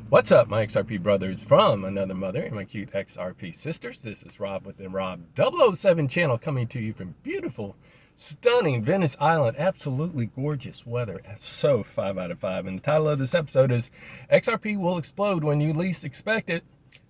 What's up, my XRP brothers from another mother and my cute XRP sisters? This is Rob with the Rob 007 channel coming to you from beautiful, stunning Venice Island. Absolutely gorgeous weather. So 5 out of 5. And the title of this episode is XRP will explode when you least expect it.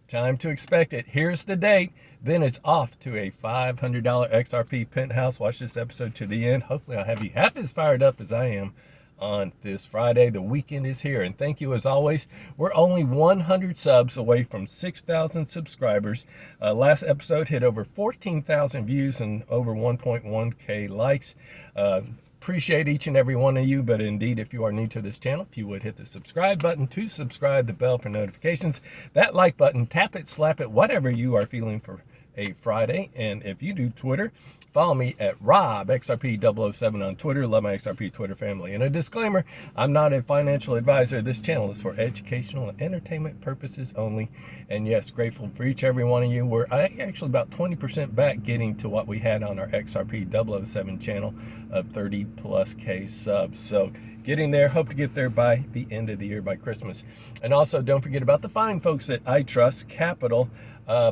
Time to expect it. Here's the date. Then it's off to a $500 XRP penthouse. Watch this episode to the end. Hopefully I'll have you half as fired up as I am on this Friday. The weekend is here, and thank you as always. We're only 100 subs away from 6,000 subscribers. Last episode hit over 14,000 views and over 1.1k likes. Appreciate each and every one of you, but indeed, if you are new to this channel, if you would hit the subscribe button to subscribe, the bell for notifications, that like button, tap it, slap it, whatever you are feeling for a Friday. And if you do Twitter, follow me at RobXRP007 on Twitter. Love my XRP Twitter family. And a disclaimer, I'm not a financial advisor. This channel is for educational and entertainment purposes only. And yes, grateful for each every one of you. We're actually about 20% back getting to what we had on our XRP 007 channel of 30 plus K subs. So getting there, hope to get there by the end of the year, by Christmas. And also don't forget about the fine folks at iTrustCapital.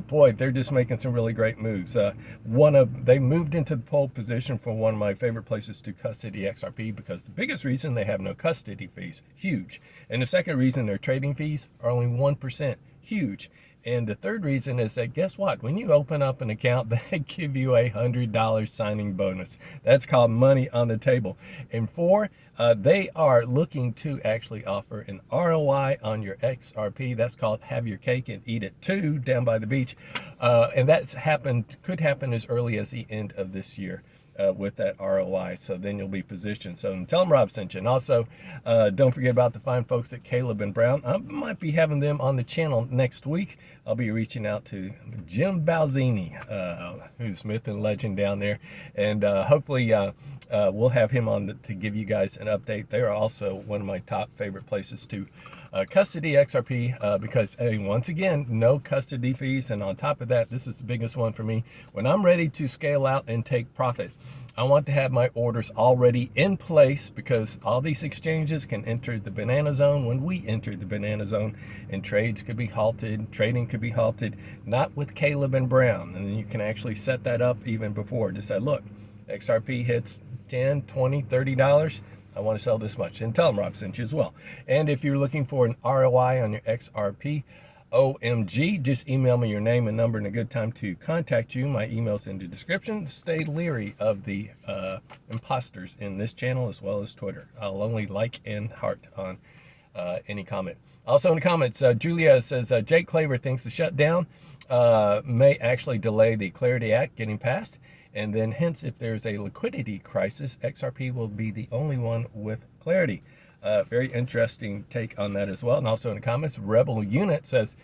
Boy, they're just making some really great moves. They moved into the pole position for one of my favorite places to custody XRP, because the biggest reason, they have no custody fees. Huge. And the second reason, their trading fees are only 1%. Huge. And the third reason is that, guess what? When you open up an account, they give you a $100 signing bonus. That's called money on the table. And four, they are looking to actually offer an ROI on your XRP. That's called have your cake and eat it too, down by the beach. And could happen as early as the end of this year. With that ROI, so then you'll be positioned. So tell them Rob sent you. And also, don't forget about the fine folks at Caleb and Brown. I might be having them on the channel next week. I'll be reaching out to Jim Balzini, who's myth and legend down there, and hopefully we'll have him on to give you guys an update. They are also one of my top favorite places to custody XRP, because once again, no custody fees. And on top of that, this is the biggest one for me. When I'm ready to scale out and take profit, I want to have my orders already in place, because all these exchanges can enter the banana zone when we enter the banana zone, and trades could be halted, trading could be halted. Not with Caleb and Brown. And you can actually set that up even before. Just say, look, XRP hits $10, $20, $30. I want to sell this much. And tell them Rob sent you as well. And if you're looking for an ROI on your XRP, OMG, just email me your name and number and a good time to contact you. My email's in the description. Stay leery of the imposters in this channel as well as Twitter. I'll only like and heart on any comment. Also in the comments, Julia says, Jake Claver thinks the shutdown may actually delay the Clarity Act getting passed. And then hence, if there's a liquidity crisis, XRP will be the only one with clarity. Very interesting take on that as well. And also in the comments, Rebel Unit says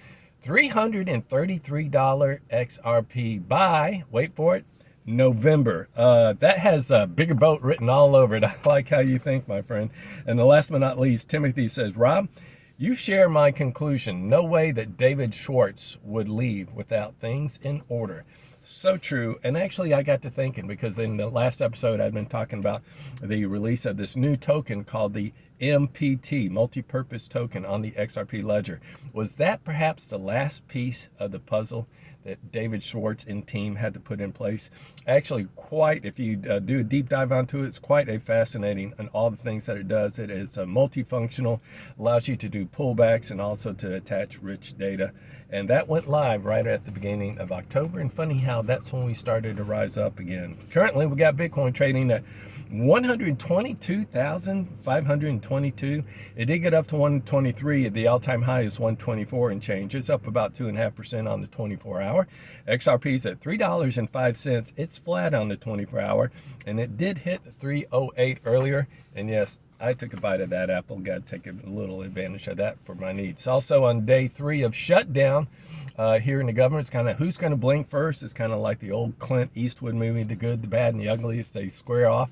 $333 XRP by, wait for it, November. That has a bigger boat written all over it. I like how you think, my friend. And the last but not least, Timothy says, Rob, you share my conclusion. No way that David Schwartz would leave without things in order. So true. And actually, I got to thinking, because in the last episode, I've been talking about the release of this new token called the MPT, multi-purpose token, on the XRP ledger. Was that perhaps the last piece of the puzzle that David Schwartz and team had to put in place? Actually, if you do a deep dive onto it, it's quite a fascinating, and all the things that it does. It is multifunctional, allows you to do pullbacks and also to attach rich data. And that went live right at the beginning of October. And funny how that's when we started to rise up again. Currently, we got Bitcoin trading at 122,522. It did get up to 123. The all-time high is 124 and change. It's up about 2.5% on the 24-hour. XRP's at $3.05. It's flat on the 24-hour, and it did hit 308 earlier. And yes, I took a bite of that apple. Got to take a little advantage of that for my needs. Also on day 3 of shutdown here in the government, it's kind of who's going to blink first. It's kind of like the old Clint Eastwood movie, The Good, the Bad, and the Ugly, as they square off.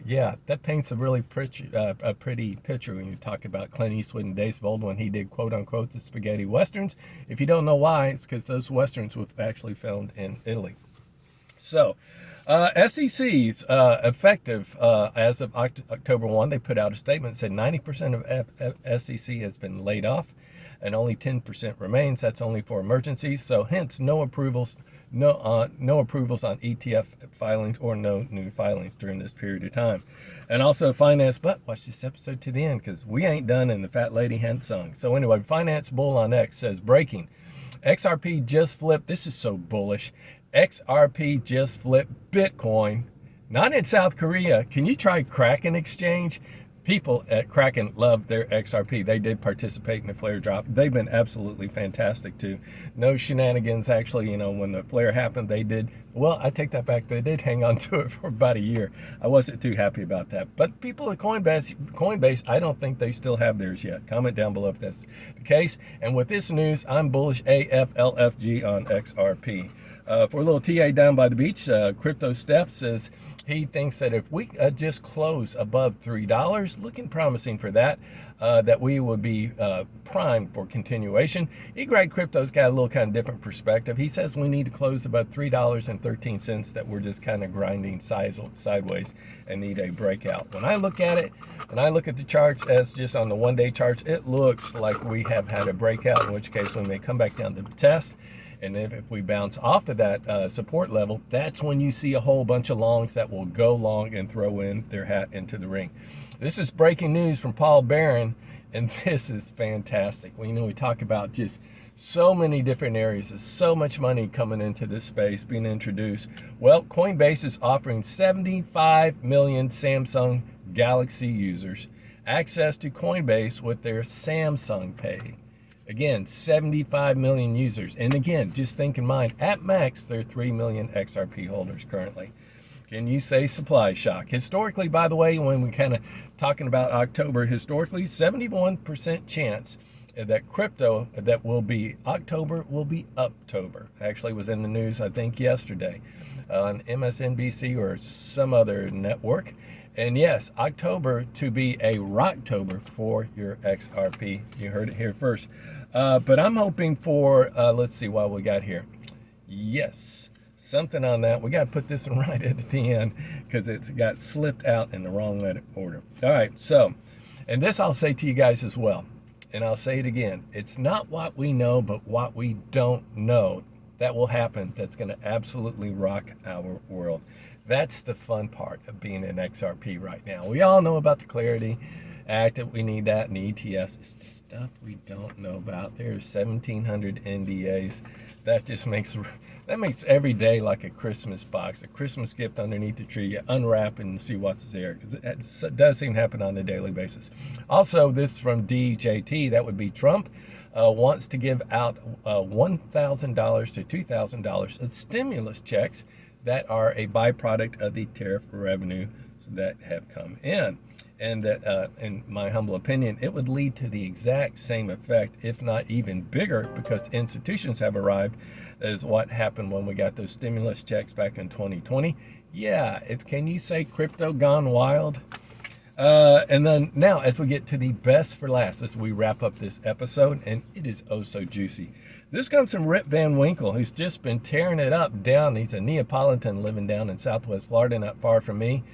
Yeah, that paints a really a pretty picture when you talk about Clint Eastwood and Days of Old, when he did quote-unquote the spaghetti westerns. If you don't know why, it's because those westerns were actually filmed in Italy. So SEC's effective as of October 1, they put out a statement that said 90% of SEC has been laid off and only 10% remains. That's only for emergencies. So hence no approvals, no approvals on ETF filings or no new filings during this period of time. And also finance, but watch this episode to the end because we ain't done and the fat lady hadn't sung. So anyway, Finance Bull on X says breaking. XRP just flipped. This is so bullish. XRP just flipped Bitcoin. Not in South Korea. Can you try Kraken Exchange? People at Kraken love their XRP. They did participate in the flare drop. They've been absolutely fantastic too. No shenanigans. Actually, you know, when the flare happened, they did, well, I take that back. They did hang on to it for about a year. I wasn't too happy about that. But people at Coinbase, I don't think they still have theirs yet. Comment down below if that's the case. And with this news, I'm bullish AFLFG on XRP. For a little TA down by the beach, Crypto Steph says he thinks that if we just close above $3, looking promising for that, that we would be primed for continuation. E-Greg Crypto's got a little kind of different perspective. He says we need to close about $3.13, that we're just kind of grinding sideways and need a breakout. When I look at it, when I look at the charts as just on the one-day charts, it looks like we have had a breakout, in which case we may come back down to the test. And if we bounce off of that support level, that's when you see a whole bunch of longs that will go long and throw in their hat into the ring. This is breaking news from Paul Barron, and this is fantastic. We talk about just so many different areas. There's so much money coming into this space being introduced. Well, Coinbase is offering 75 million Samsung Galaxy users access to Coinbase with their Samsung Pay. Again, 75 million users. And again, just think in mind, at max, there are 3 million XRP holders currently. Can you say supply shock? Historically, by the way, when we kind of talking about October, historically, 71% chance that crypto that will be October will be Uptober. Actually was in the news, I think, yesterday on MSNBC or some other network. And yes, October to be a Rocktober for your XRP. You heard it here first. But I'm hoping for, let's see what we got here. Yes, something on that. We got to put this one right at the end because it's got slipped out in the wrong order. All right, so, and this I'll say to you guys as well, and I'll say it again. It's not what we know, but what we don't know that will happen that's going to absolutely rock our world. That's the fun part of being an XRP right now. We all know about the Clarity Act, that we need that, and the ETFs. It's the stuff we don't know about. There's 1,700 NDAs. That just makes every day like a Christmas box, a Christmas gift underneath the tree. You unwrap and see what's there, because it does seem to happen on a daily basis. Also, this from DJT, that would be Trump, wants to give out $1,000 to $2,000 of stimulus checks that are a byproduct of the tariff revenue that have come in. And that, in my humble opinion, it would lead to the exact same effect, if not even bigger, because institutions have arrived, as what happened when we got those stimulus checks back in 2020. Yeah, can you say crypto gone wild? And then now, as we get to the best for last, as we wrap up this episode, and it is oh so juicy. This comes from Rip Van Winkle, who's just been tearing it up down. He's a Neapolitan living down in Southwest Florida, not far from me.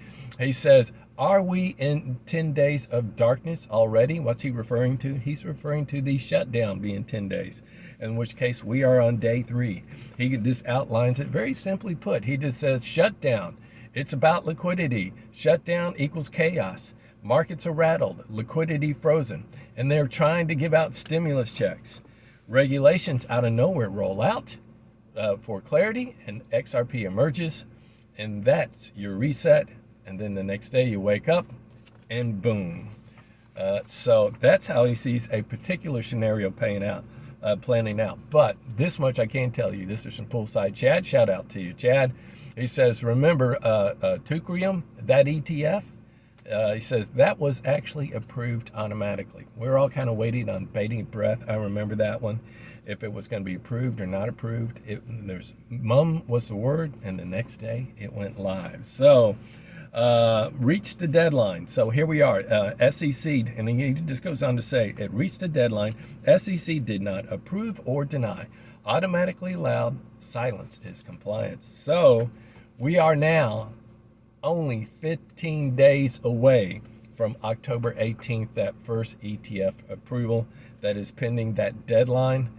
He says, are we in 10 days of darkness already? What's he referring to? He's referring to the shutdown being 10 days, in which case we are on day 3. He just outlines it very simply put. He just says, shutdown. It's about liquidity. Shutdown equals chaos. Markets are rattled, liquidity frozen, and they're trying to give out stimulus checks. Regulations out of nowhere roll out for clarity, and XRP emerges, and that's your reset. And then the next day you wake up and boom. So that's how he sees a particular scenario planning out. But this much I can tell you. This is from Poolside Chad. Shout out to you, Chad. He says, remember Tucrium, that ETF? He says that was actually approved automatically. We're all kind of waiting on bated breath. I remember that one. If it was going to be approved or not approved, mum was the word, and the next day it went live. So reached the deadline. So here we are. SEC, and he just goes on to say, it reached the deadline. SEC did not approve or deny. Automatically allowed. Silence is compliance. So We are now only 15 days away from October 18th, that first ETF approval that is pending that deadline.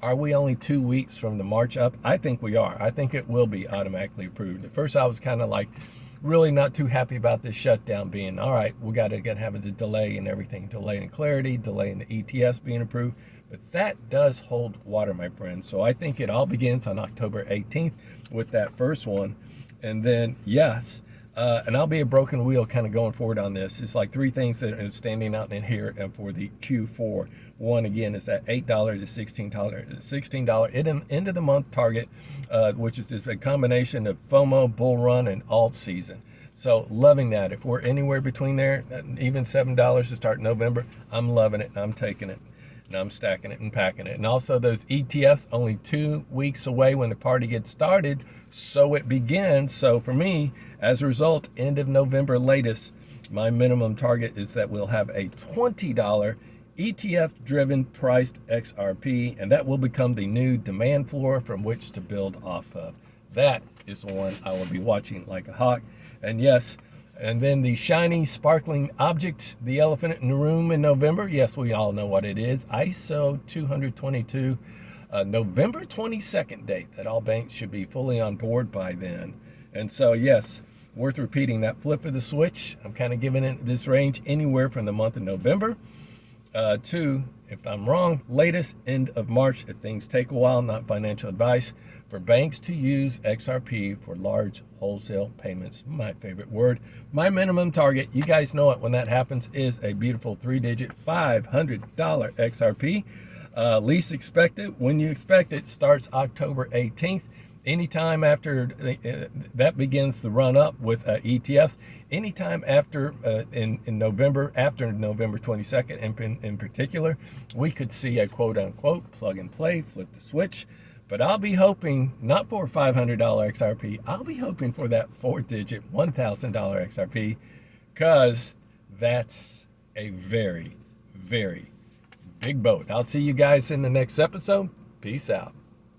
Are we only 2 weeks from the March up? I think we are. I think it will be automatically approved. At first I was kind of like really not too happy about this shutdown being, all right, we got to have a delay and everything, delay in clarity, delay in the ETFs being approved. But that does hold water, my friends. So I think it all begins on October 18th with that first one. And then, yes, and I'll be a broken wheel kind of going forward on this. It's like three things that are standing out in here and for the Q4. One, again, is that $8 to $16 end of the month target, which is just a combination of FOMO, bull run, and alt season. So loving that. If we're anywhere between there, even $7 to start November, I'm loving it and I'm taking it. And I'm stacking it and packing it. And also those ETFs, only 2 weeks away when the party gets started, so it begins. So for me, as a result, end of November latest, my minimum target is that we'll have a $20 ETF-driven priced XRP, and that will become the new demand floor from which to build off of. That is the one I will be watching like a hawk. And yes, and then the shiny, sparkling object, the elephant in the room in November. Yes, we all know what it is. ISO 222, November 22nd date that all banks should be fully on board by then. And so, yes, worth repeating that flip of the switch. I'm kind of giving it this range anywhere from the month of November to, if I'm wrong, latest end of March if things take a while, not financial advice, for banks to use XRP for large wholesale payments. My favorite word. My minimum target, you guys know it when that happens, is a beautiful 3-digit $500 XRP. Least expected, when you expect it, starts October 18th. Anytime after that begins the run up with ETFs, anytime after in November, after November 22nd in particular, we could see a quote unquote plug and play, flip the switch. But I'll be hoping not for $500 XRP, I'll be hoping for that 4-digit $1,000 XRP, because that's a very, very big boat. I'll see you guys in the next episode. Peace out.